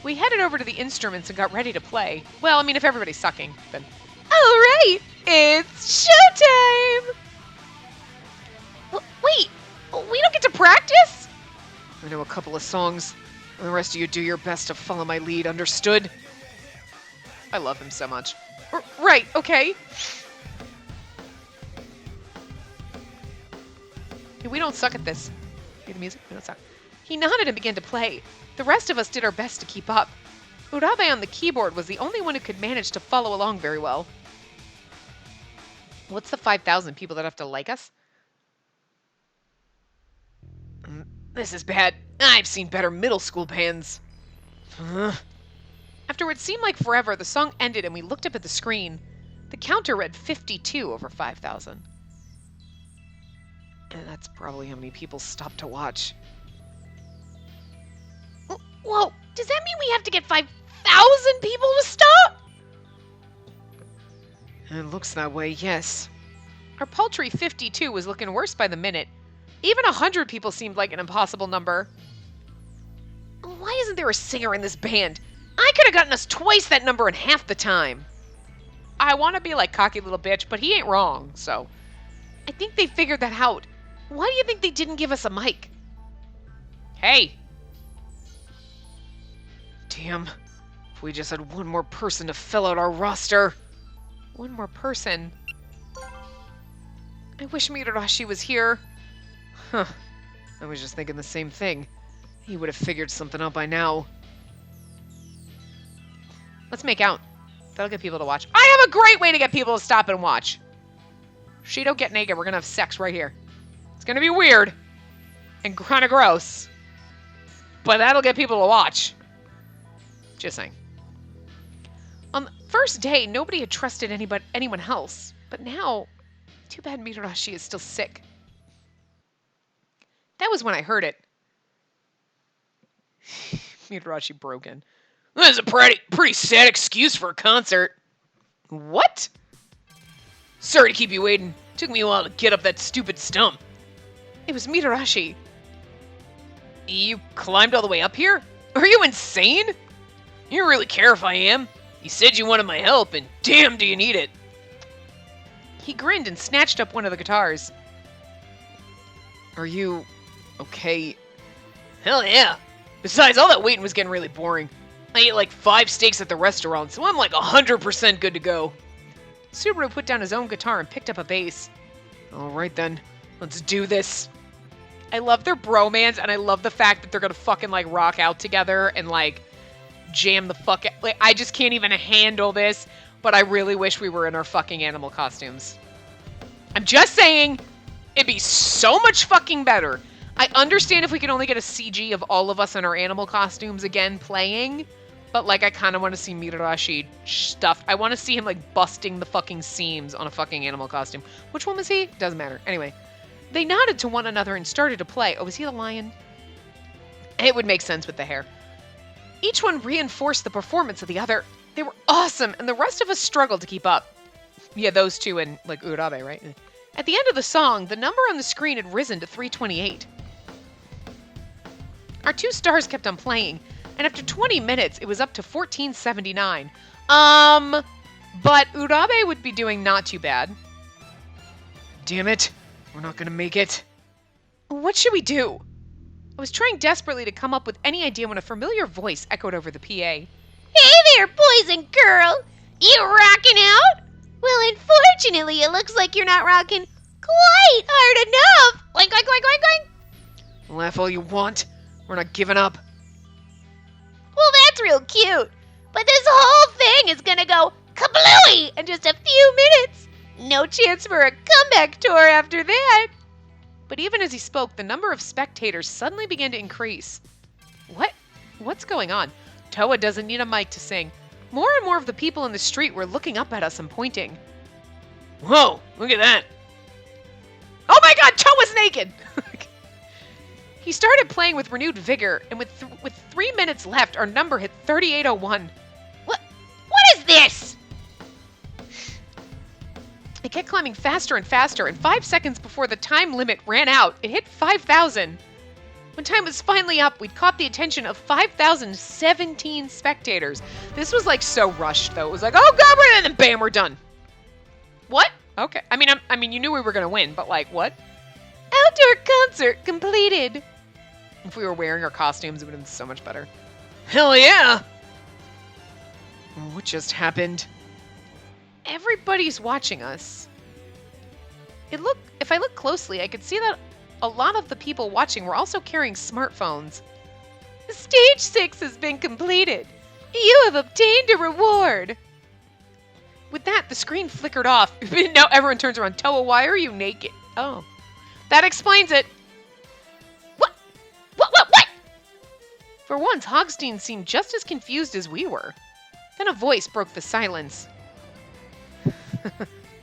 Speaker 2: We headed over to the instruments and got ready to play. Well, I mean, if everybody's sucking, then... Alright, it's showtime! Wait, we don't get to practice?
Speaker 1: I know a couple of songs. The rest of you do your best to follow my lead, understood?
Speaker 2: I love him so much. Right, okay. Hey, we don't suck at this. Hear the music? We don't suck. He nodded and began to play. The rest of us did our best to keep up. Urabe on the keyboard was the only one who could manage to follow along very well. What's the 5,000 people that have to like us?
Speaker 1: This is bad. I've seen better middle school bands.
Speaker 2: After what seemed like forever, the song ended and we looked up at the screen. The counter read 52 over 5,000.
Speaker 1: And that's probably how many people stopped to watch.
Speaker 3: Whoa, does that mean we have to get 5,000 people to stop?
Speaker 1: It looks that way, yes.
Speaker 2: Our paltry 52 was looking worse by the minute. Even 100 people seemed like an impossible number. Why isn't there a singer in this band? I could have gotten us twice that number in half the time. I want to be like cocky little bitch, but he ain't wrong, so. I think they figured that out. Why do you think they didn't give us a mic? Hey.
Speaker 1: Damn. If we just had one more person to fill out our roster.
Speaker 2: One more person. I wish Mitarashi was here.
Speaker 1: Huh. I was just thinking the same thing. He would have figured something out by now.
Speaker 2: Let's make out. That'll get people to watch. I have a great way to get people to stop and watch. She don't get naked. We're going to have sex right here. It's going to be weird and kind of gross. But that'll get people to watch. Just saying. On the first day, nobody had trusted anyone else. But now, too bad Mitarashi is still sick. That was when I heard it. Mitarashi broken.
Speaker 1: That's a pretty sad excuse for a concert. What? Sorry to keep you waiting. Took me a while to get up that stupid stump.
Speaker 2: It was Mitarashi.
Speaker 1: You climbed all the way up here? Are you insane? You don't really care if I am. You said you wanted my help, and damn do you need it.
Speaker 2: He grinned and snatched up one of the guitars.
Speaker 1: Are you okay? Hell yeah. Besides, all that waiting was getting really boring. I ate like 5 steaks at the restaurant, so I'm like 100% good to go.
Speaker 2: Subaru put down his own guitar and picked up a bass.
Speaker 1: Alright then, let's do this.
Speaker 2: I love their bromance, and I love the fact that they're gonna fucking like rock out together and like jam the fuck out. Like, I just can't even handle this, but I really wish we were in our fucking animal costumes. I'm just saying, it'd be so much fucking better. I understand if we could only get a CG of all of us in our animal costumes again playing, but like I kind of want to see Mitarashi stuffed. I want to see him like busting the fucking seams on a fucking animal costume. Which one was he? Doesn't matter. Anyway, they nodded to one another and started to play. Oh, was he the lion? It would make sense with the hair. Each one reinforced the performance of the other. They were awesome, and the rest of us struggled to keep up. Yeah, those two and like Urabe, right? At the end of the song, the number on the screen had risen to 328. Our 2 stars kept on playing, and after 20 minutes, it was up to 1479. But Urabe would be doing not too bad.
Speaker 1: Damn it, we're not gonna make it.
Speaker 2: What should we do? I was trying desperately to come up with any idea when a familiar voice echoed over the PA.
Speaker 3: Hey there, boys and girl! You rocking out? Well, unfortunately, it looks like you're not rocking quite hard enough. Oink, oink, oink, oink, oink.
Speaker 1: Laugh all you want. We're not giving up.
Speaker 3: Well, that's real cute. But this whole thing is gonna go kablooey in just a few minutes. No chance for a comeback tour after that.
Speaker 2: But even as he spoke, the number of spectators suddenly began to increase. What's going on? Toa doesn't need a mic to sing. More and more of the people in the street were looking up at us and pointing.
Speaker 1: Whoa, look at that.
Speaker 2: Oh my god, Toa's naked! He started playing with renewed vigor, and with 3 minutes left, our number hit 3801.
Speaker 3: What is this?
Speaker 2: It kept climbing faster and faster, and 5 seconds before the time limit ran out, it hit 5,000. When time was finally up, we'd caught the attention of 5,017 spectators. This was like so rushed, though. It was like, oh god, and then bam, we're done. What? Okay. I mean, you knew we were gonna win, but like, what? Outdoor concert completed. If we were wearing our costumes, it would have been so much better.
Speaker 1: Hell yeah! What just happened?
Speaker 2: Everybody's watching us. If I look closely, I could see that a lot of the people watching were also carrying smartphones. Stage 6 has been completed. You have obtained a reward. With that, the screen flickered off. Now everyone turns around. Toa, why are you naked? Oh. That explains it.
Speaker 3: What?
Speaker 2: For once, Hogstein seemed just as confused as we were. Then a voice broke the silence.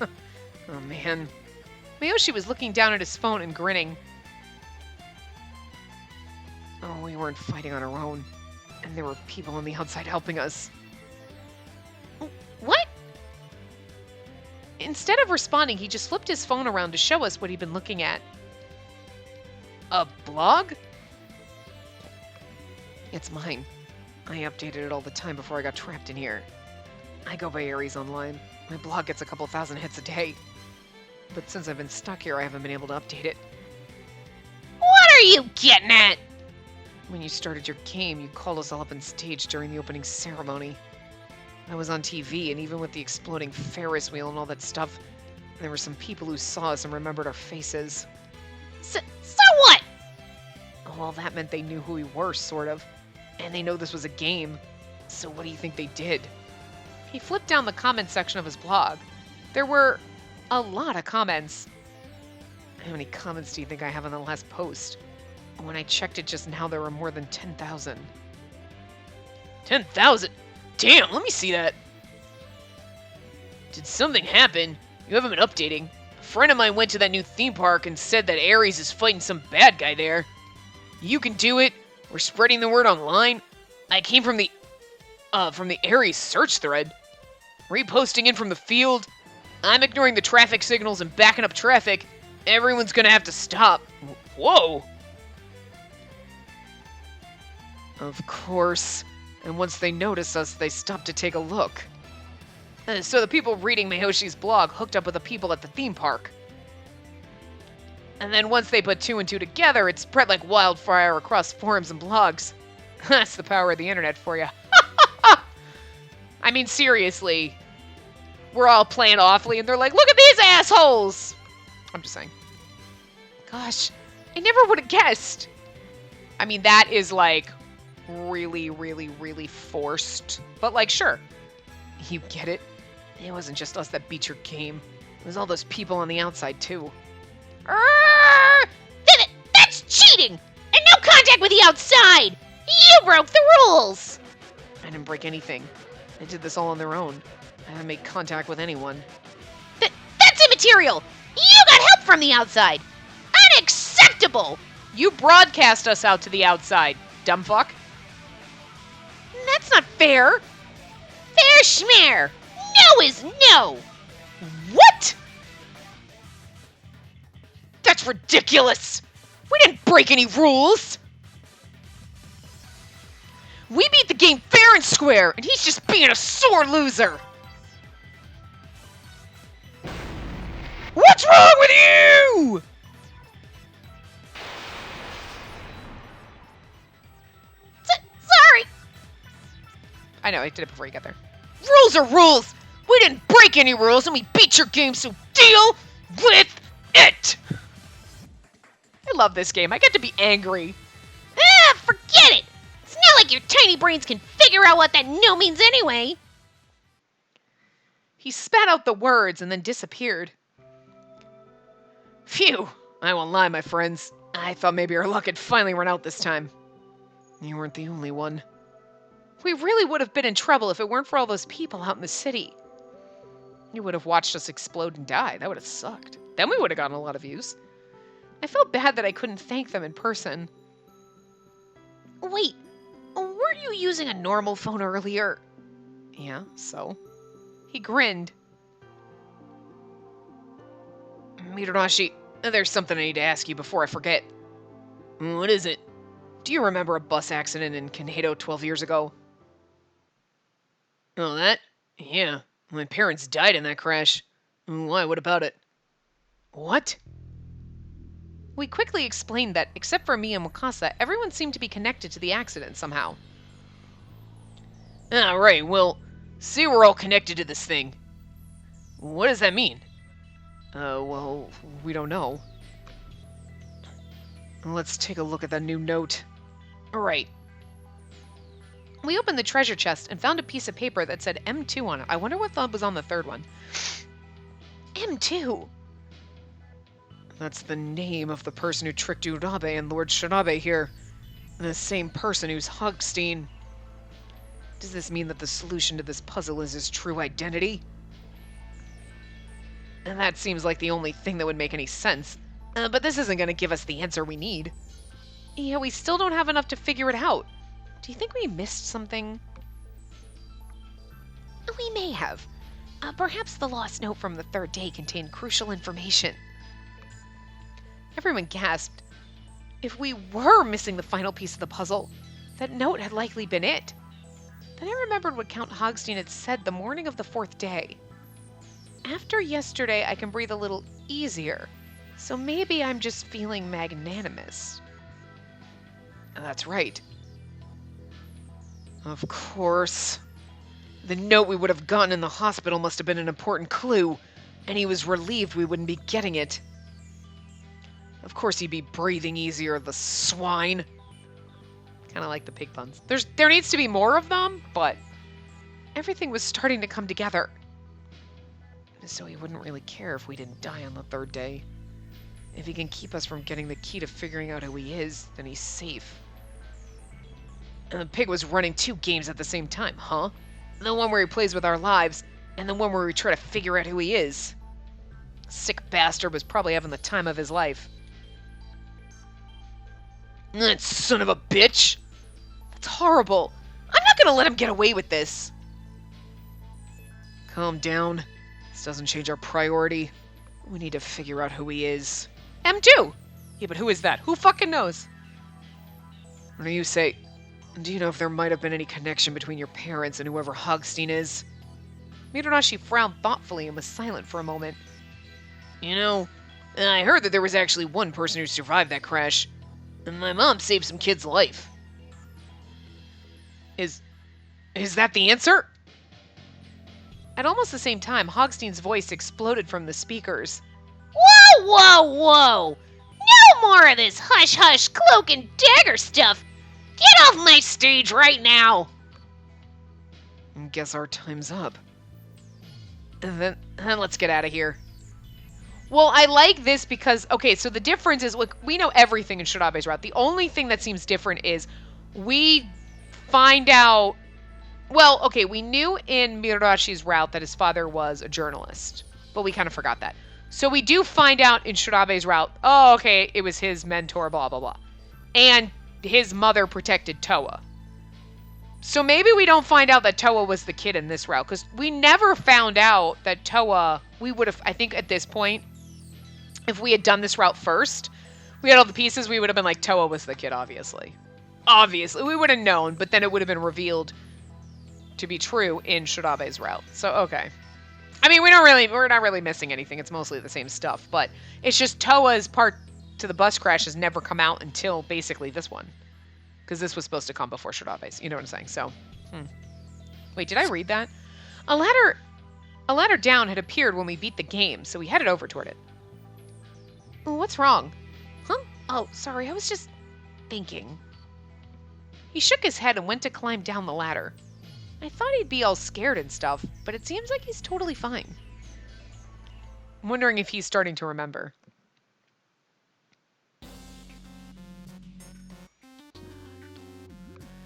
Speaker 1: Oh man.
Speaker 2: Miyoshi was looking down at his phone and grinning.
Speaker 1: Oh, we weren't fighting on our own. And there were people on the outside helping us.
Speaker 3: What?
Speaker 2: Instead of responding, he just flipped his phone around to show us what he'd been looking at.
Speaker 1: A blog? It's mine. I updated it all the time before I got trapped in here. I go by Aries online. My blog gets a couple thousand hits a day. But since I've been stuck here, I haven't been able to update it.
Speaker 3: What are you getting at?
Speaker 1: When you started your game, you called us all up on stage during the opening ceremony. I was on TV, and even with the exploding Ferris wheel and all that stuff, there were some people who saw us and remembered our faces.
Speaker 3: So what?
Speaker 1: Well, that meant they knew who we were, sort of. And they know this was a game. So what do you think they did?
Speaker 2: He flipped down the comment section of his blog. There were a lot of comments.
Speaker 1: How many comments do you think I have on the last post? When I checked it just now, there were more than 10,000. 10,000? Damn, let me see that. Did something happen? You haven't been updating. A friend of mine went to that new theme park and said that Ares is fighting some bad guy there. You can do it. We're spreading the word online. I came from the Ares search thread. Reposting in from the field. I'm ignoring the traffic signals and backing up traffic. Everyone's gonna have to stop. Whoa! Of course. And once they notice us, they stop to take a look. So the people reading Mayoshi's blog hooked up with the people at the theme park. And then once they put two and two together, it spread like wildfire across forums and blogs. That's the power of the internet for you. I mean, seriously. We're all playing awfully, and they're like, look at these assholes! I'm just saying. Gosh, I never would have guessed. I mean, that is, like, really, really, really forced. But, like, sure. You get it? It wasn't just us that beat your game. It was all those people on the outside, too.
Speaker 3: That's cheating! And no contact with the outside! You broke the rules!
Speaker 1: I didn't break anything. They did this all on their own. I haven't made contact with anyone.
Speaker 3: That's immaterial! You got help from the outside! Unacceptable!
Speaker 1: You broadcast us out to the outside, dumb fuck.
Speaker 3: That's not fair! Fair schmear! No is no!
Speaker 1: What? That's ridiculous! We didn't break any rules! We beat the game fair and square, and he's just being a sore loser! What's wrong with you?
Speaker 3: Sorry!
Speaker 1: I know, I did it before you got there. Rules are rules! We didn't break any rules, and we beat your game, so deal with it! I love this game. I get to be angry.
Speaker 3: Forget it! It's not like your tiny brains can figure out what that no means anyway!
Speaker 1: He spat out the words and then disappeared. Phew! I won't lie, my friends. I thought maybe our luck had finally run out this time. You weren't the only one. We really would have been in trouble if it weren't for all those people out in the city. You would have watched us explode and die. That would have sucked. Then we would have gotten a lot of views. I felt bad that I couldn't thank them in person.
Speaker 3: Wait, weren't you using a normal phone earlier?
Speaker 1: Yeah, so? He grinned. Mitarashi, there's something I need to ask you before I forget. What is it? Do you remember a bus accident in Kaneda 12 years ago? Oh, that? Yeah. My parents died in that crash. Why? What about it? What? We quickly explained that, except for me and Wakasa, everyone seemed to be connected to the accident somehow. Ah, right. Well, see, we're all connected to this thing. What does that mean? Well, we don't know. Let's take a look at that new note. Right. We opened the treasure chest and found a piece of paper that said M2 on it. I wonder what was on the third one.
Speaker 3: M2?
Speaker 1: That's the name of the person who tricked Urabe and Lord Shirabe here. The same person who's Hogstein. Does this mean that the solution to this puzzle is his true identity? And that seems like the only thing that would make any sense. But this isn't going to give us the answer we need. Yeah, we still don't have enough to figure it out. Do you think we missed something?
Speaker 3: We may have. Perhaps the lost note from the third day contained crucial information.
Speaker 1: Everyone gasped. If we were missing the final piece of the puzzle, that note had likely been it. Then I remembered what Count Hogstein had said the morning of the fourth day. After yesterday, I can breathe a little easier, so maybe I'm just feeling magnanimous. That's right. Of course. The note we would have gotten in the hospital must have been an important clue, and he was relieved we wouldn't be getting it. Of course he'd be breathing easier, the swine. Kind of like the pig puns. There needs to be more of them, but everything was starting to come together. So he wouldn't really care if we didn't die on the third day. If he can keep us from getting the key to figuring out who he is, then he's safe. And the pig was running 2 games at the same time, huh? The one where he plays with our lives, and the one where we try to figure out who he is. Sick bastard was probably having the time of his life. That son of a bitch! That's horrible! I'm not gonna let him get away with this! Calm down. This doesn't change our priority. We need to figure out who he is.
Speaker 2: M2! Yeah, but who is that? Who fucking knows?
Speaker 1: What do you say? Do you know if there might have been any connection between your parents and whoever Hogstein is?
Speaker 2: Mironashi frowned thoughtfully and was silent for a moment.
Speaker 1: You know, I heard that there was actually one person who survived that crash, and my mom saved some kid's life. Is that the answer?
Speaker 2: At almost the same time, Hogstein's voice exploded from the speakers.
Speaker 3: Whoa, whoa, whoa! No more of this hush-hush cloak and dagger stuff! Get off my stage right now!
Speaker 1: Guess our time's up. And then let's get out of here.
Speaker 2: Well, I like this because, okay, so the difference is, look, we know everything in Shirabe's route. The only thing that seems different is we find out, well, okay, we knew in Mirashi's route that his father was a journalist, but we kind of forgot that. So we do find out in Shirabe's route, oh, okay, it was his mentor, blah, blah, blah. And his mother protected Toa. So maybe we don't find out that Toa was the kid in this route, because we never found out that Toa, we would have, I think at this point, if we had done this route first, we had all the pieces, we would have been like, Toa was the kid, obviously. Obviously, we would have known, but then it would have been revealed to be true in Shirabe's route. So, okay. I mean, we're not really missing anything. It's mostly the same stuff, but it's just Toa's part to the bus crash has never come out until basically this one. Because this was supposed to come before Shirabe's. You know what I'm saying? So, Wait, did I read that? A ladder down had appeared when we beat the game, so we headed over toward it. What's wrong? Huh? Oh, sorry, I was just thinking. He shook his head and went to climb down the ladder. I thought he'd be all scared and stuff, but it seems like he's totally fine. I'm wondering if he's starting to remember.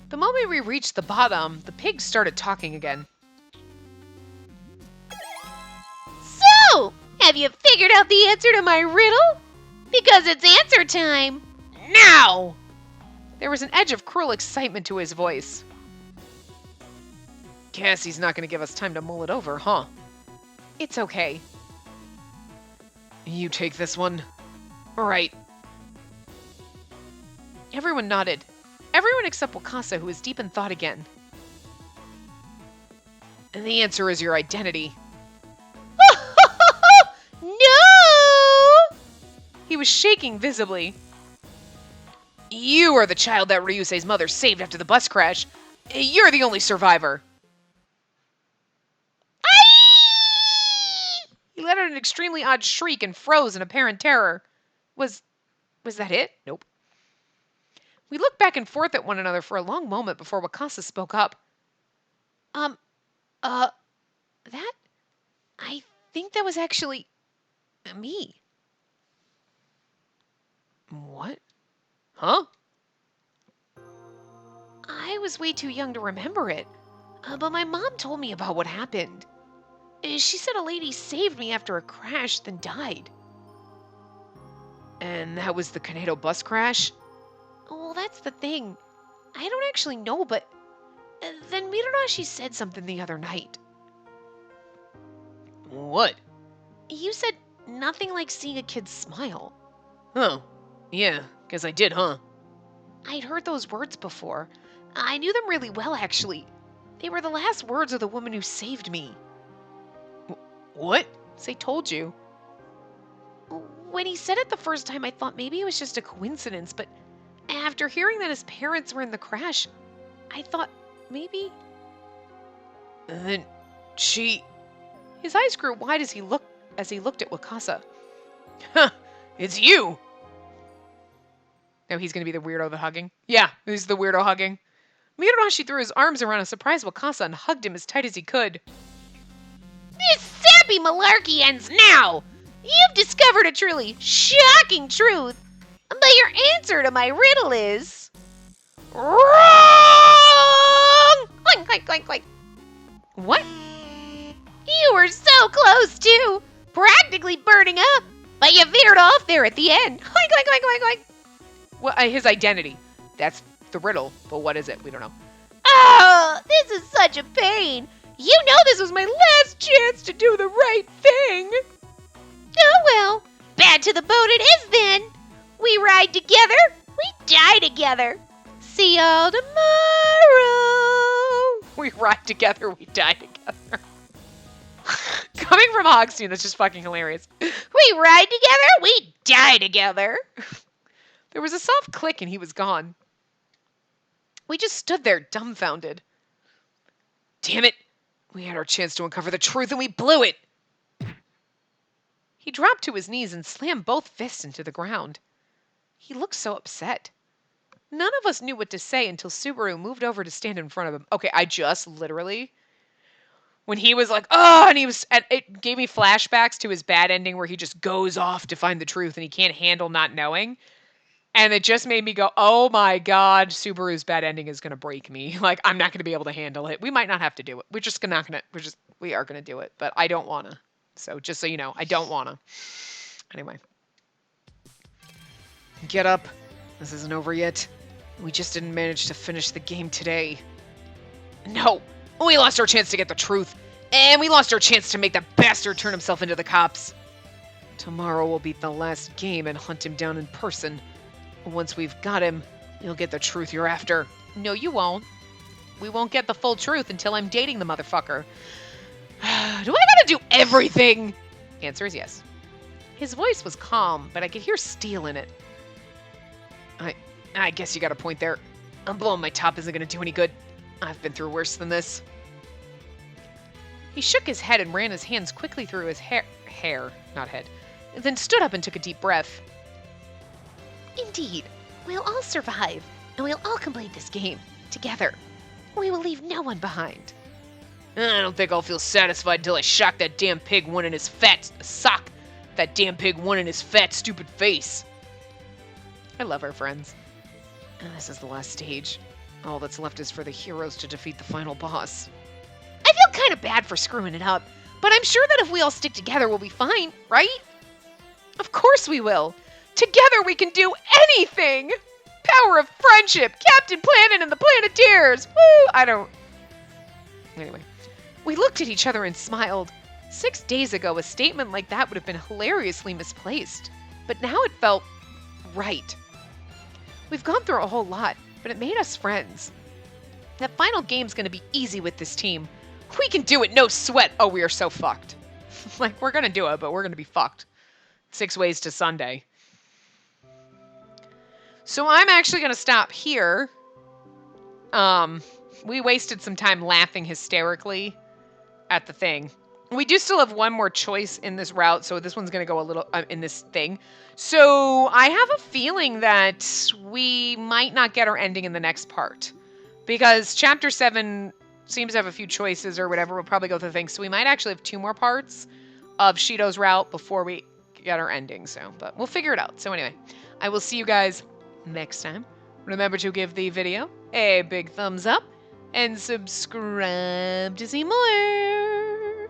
Speaker 2: The moment we reached the bottom, the pigs started talking again.
Speaker 3: So, have you figured out the answer to my riddle? Because it's answer time.
Speaker 2: Now! There was an edge of cruel excitement to his voice.
Speaker 1: Cassie's not going to give us time to mull it over, huh?
Speaker 2: It's okay.
Speaker 1: You take this one. Right.
Speaker 2: Everyone nodded. Everyone except Wakasa, who was deep in thought again.
Speaker 1: And the answer is your identity.
Speaker 3: No!
Speaker 2: He was shaking visibly.
Speaker 1: You are the child that Ryusei's mother saved after the bus crash. You're the only survivor.
Speaker 2: He let out an extremely odd shriek and froze in apparent terror. Was that it? Nope. We looked back and forth at one another for a long moment before Wakasa spoke up. That? I think that was actually me.
Speaker 1: What? Huh?
Speaker 2: I was way too young to remember it, but my mom told me about what happened. She said a lady saved me after a crash, then died.
Speaker 1: And that was the Kaneda bus crash?
Speaker 2: Well, that's the thing. I don't actually know, but then Mironashi said something the other night.
Speaker 1: What?
Speaker 2: You said nothing like seeing a kid smile.
Speaker 1: Oh, yeah, guess I did, huh?
Speaker 2: I'd heard those words before. I knew them really well, actually. They were the last words of the woman who saved me.
Speaker 1: What?
Speaker 2: They told you. When he said it the first time, I thought maybe it was just a coincidence, but after hearing that his parents were in the crash, I thought maybe...
Speaker 1: And then she...
Speaker 2: His eyes grew wide as he looked at Wakasa.
Speaker 1: Huh, it's you!
Speaker 2: Now he's going to be the weirdo hugging? Yeah, he's the weirdo hugging. Mironashi threw his arms around a surprised Wakasa and hugged him as tight as he could.
Speaker 3: This sappy malarkey ends now! You've discovered a truly shocking truth, but your answer to my riddle is... wrong! Oink, oink, oink, oink.
Speaker 2: What?
Speaker 3: You were so close, too! Practically burning up, but you veered off there at the end. Oink, oink, oink, oink, oink.
Speaker 2: Well, his identity. That's the riddle, but what is it? We don't know.
Speaker 3: Oh, this is such a pain.
Speaker 2: You know this was my last chance to do the right thing.
Speaker 3: Oh well, bad to the bone it is then. We ride together, we die together. See y'all tomorrow.
Speaker 2: We ride together, we die together. Coming from Hogstein, that's just fucking hilarious.
Speaker 3: We ride together, we die together.
Speaker 2: There was a soft click and he was gone. We just stood there, dumbfounded. Damn it! We had our chance to uncover the truth and we blew it! He dropped to his knees and slammed both fists into the ground. He looked so upset. None of us knew what to say until Subaru moved over to stand in front of him. Okay, I just literally... When he was like, oh, and it gave me flashbacks to his bad ending where he just goes off to find the truth and he can't handle not knowing. And it just made me go, oh my God, Subaru's bad ending is going to break me. Like, I'm not going to be able to handle it. We might not have to do it. We are going to do it, but I don't want to. So just so you know, I don't want to. Anyway. Get up. This isn't over yet. We just didn't manage to finish the game today. No, we lost our chance to get the truth. And we lost our chance to make that bastard turn himself into the cops. Tomorrow will be the last game and hunt him down in person. Once we've got him, you'll get the truth you're after. No, you won't. We won't get the full truth until I'm dating the motherfucker. Do I gotta do everything? Answer is yes. His voice was calm, but I could hear steel in it. I guess you got a point there. I'm blowing my top isn't gonna do any good. I've been through worse than this. He shook his head and ran his hands quickly through his hair, not head, then stood up and took a deep breath.
Speaker 3: Indeed, we'll all survive, and we'll all complete this game together. We will leave no one behind.
Speaker 2: I don't think I'll feel satisfied until I shock that damn pig one in his fat sock. That damn pig one in his fat, stupid face. I love our friends. And this is the last stage. All that's left is for the heroes to defeat the final boss.
Speaker 3: I feel kind of bad for screwing it up, but I'm sure that if we all stick together, we'll be fine, right?
Speaker 2: Of course we will. Together we can do anything! Power of friendship! Captain Planet and the Planeteers! Woo! Anyway. We looked at each other and smiled. 6 days ago, a statement like that would have been hilariously misplaced. But now it felt right. We've gone through a whole lot, but it made us friends. That final game's gonna be easy with this team. We can do it, no sweat! Oh, we are so fucked. Like, we're gonna do it, but we're gonna be fucked. 6 ways to Sunday. So I'm actually going to stop here. We wasted some time laughing hysterically at the thing. We do still have one more choice in this route, so this one's going to go a little in this thing. So I have a feeling that we might not get our ending in the next part. Because Chapter 7 seems to have a few choices or whatever. We'll probably go through things. So we might actually have 2 more parts of Shido's route before we get our ending. So, but we'll figure it out. So anyway, I will see you guys next time. Remember to give the video a big thumbs up and subscribe to see more.